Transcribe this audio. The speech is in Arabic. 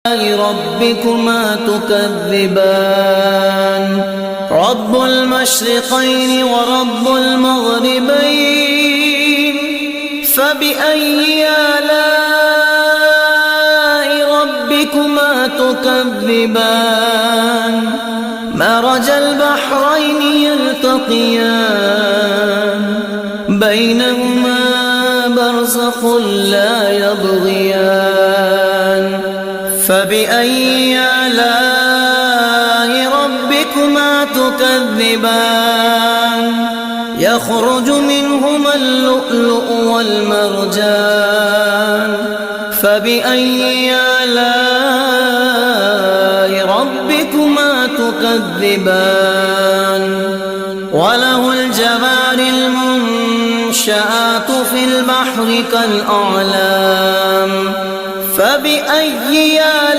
ربكما تكذبان رب المشرقين ورب المغربين فبأي آلاء ربكما تكذبان مرج البحرين يلتقيان بينهما برزخ لا يبغيان فبأي آلاء ربكما تكذبان يخرج منهما اللؤلؤ والمرجان فبأي آلاء ربكما تكذبان وله الجوار المنشآت في البحر كالأعلام فبأي